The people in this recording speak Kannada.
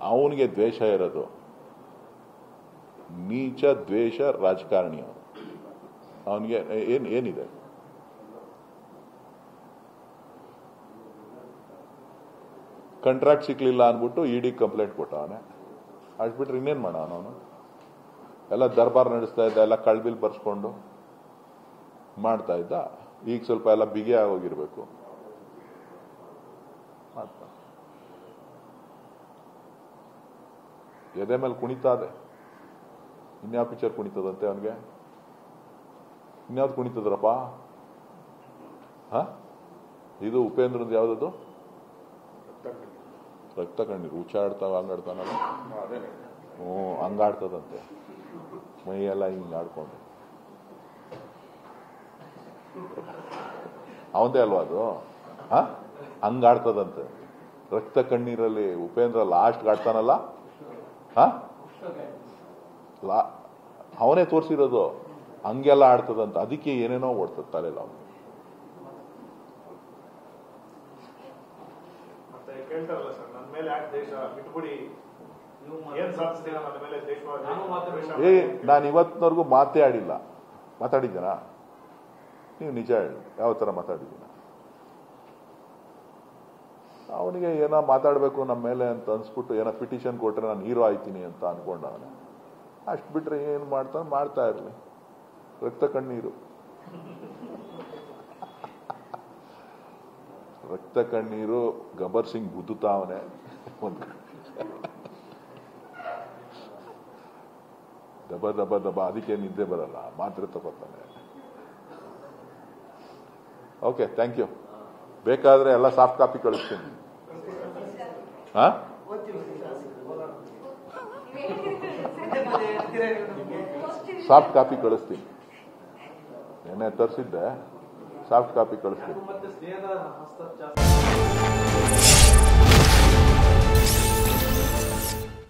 ಅವನಿಗೆ ದ್ವೇಷ ಇರೋದು, ನೀಚ ದ್ವೇಷ ರಾಜಕಾರಣಿ ಅವನಿಗೆ ಏನಿದೆ? ಕಾಂಟ್ರಾಕ್ಟ್ ಸಿಕ್ಲಿಲ್ಲ ಅಂದ್ಬಿಟ್ಟು ಇಡಿ ಕಂಪ್ಲೇಂಟ್ ಕೊಟ್ಟವನೆ. ಅಷ್ಟು ಬಿಟ್ರೆ ಇನ್ನೇನು ಮಾಡೋಣ ಅವನು? ಎಲ್ಲ ದರ್ಬಾರ್ ನಡೆಸ್ತಾ ಇದ್ದ, ಎಲ್ಲ ಕಳ್ಬಿಲ್ ಬರ್ಸ್ಕೊಂಡು ಮಾಡ್ತಾ ಇದ್ದ. ಈಗ ಸ್ವಲ್ಪ ಎಲ್ಲ ಬಿಗಿ ಆಗೋಗಿರ್ಬೇಕು. ಎದೆ ಮೇಲೆ ಕುಣಿತಾ ಇದೆ. ಇನ್ಯಾವ ಪಿಕ್ಚರ್ ಕುಣಿತದಂತೆ ಅವನಿಗೆ? ಇನ್ಯಾವ್ದು ಕುಣಿತದ್ರಪ್ಪ? ಇದು ಉಪೇಂದ್ರದ್ದು ಯಾವ್ದದು? ರಕ್ತ ಕಣ್ಣೀರು. ಉಚ್ಚಾಡ್ತಾವ ಹಂಗಾಡ್ತಾನಲ್ಲ, ಹಂಗಾಡ್ತದಂತೆ ಮೈಯೆಲ್ಲ ಹಿಂಗ್ ಆಡ್ಕೊಂಡು. ಅವಂದೇ ಅಲ್ವಾ ಅದು? ಹಂಗಾಡ್ತದಂತೆ. ರಕ್ತ ಕಣ್ಣೀರಲ್ಲಿ ಉಪೇಂದ್ರ ಲಾಸ್ಟ್ ಆಡ್ತಾನಲ್ಲ, ಅವನೇ ತೋರಿಸಿರೋದು. ಹಂಗೆಲ್ಲ ಆಡ್ತದಂತ. ಅದಕ್ಕೆ ಏನೇನೋ ಓಡ್ತದ ತಲೆಲ್ಲ ಅವನು. ನಾನು ಇವತ್ತಿನವರೆಗೂ ಮಾತೇ ಆಡಿಲ್ಲ. ಮಾತಾಡಿದ್ದೀನ? ನೀವು ನಿಜ ಹೇಳಿ, ಯಾವ ತರ ಮಾತಾಡಿದ್ದೀನ? ಅವನಿಗೆ ಏನೋ ಮಾತಾಡಬೇಕು ನಮ್ಮ ಮೇಲೆ ಅಂತ ಅನ್ಸ್ಬಿಟ್ಟು ಏನೋ ಪಿಟಿಷನ್ ಕೊಟ್ರೆ ನಾನು ಹೀರೋ ಆಯ್ತೀನಿ ಅಂತ ಅನ್ಕೊಂಡ ಅವನು. ಅಷ್ಟು ಬಿಟ್ರೆ ಏನು ಮಾಡ್ತಾನೆ, ಮಾಡ್ತಾ ಇರಲಿ. ರಕ್ತ ಕಣ್ಣೀರು, ರಕ್ತ ಕಣ್ಣೀರು. ಗಬ್ಬರ್ ಸಿಂಗ್ ಗುದ್ದುತ್ತಾವನೆ ದಬ ದಬ ದಬ. ಅದಕ್ಕೆ ನಿದ್ದೆ ಬರಲ್ಲ, ಮಾತ್ರೆ ತಗೋತಾನೆ. Okay, thank you. ಬೇಕಾದ್ರೆ ಎಲ್ಲ ಸಾಫ್ಟ್ ಕಾಪಿ ಕಳಿಸ್ತೀನಿ. ಸಾಫ್ಟ್ ಕಾಪಿ ಕಳಿಸ್ತೀನಿ. ನೆನ್ನೆ ತರಿಸಿದ್ದೆ, ಸಾಫ್ಟ್ ಕಾಪಿ ಕಳಿಸ್ತೀನಿ.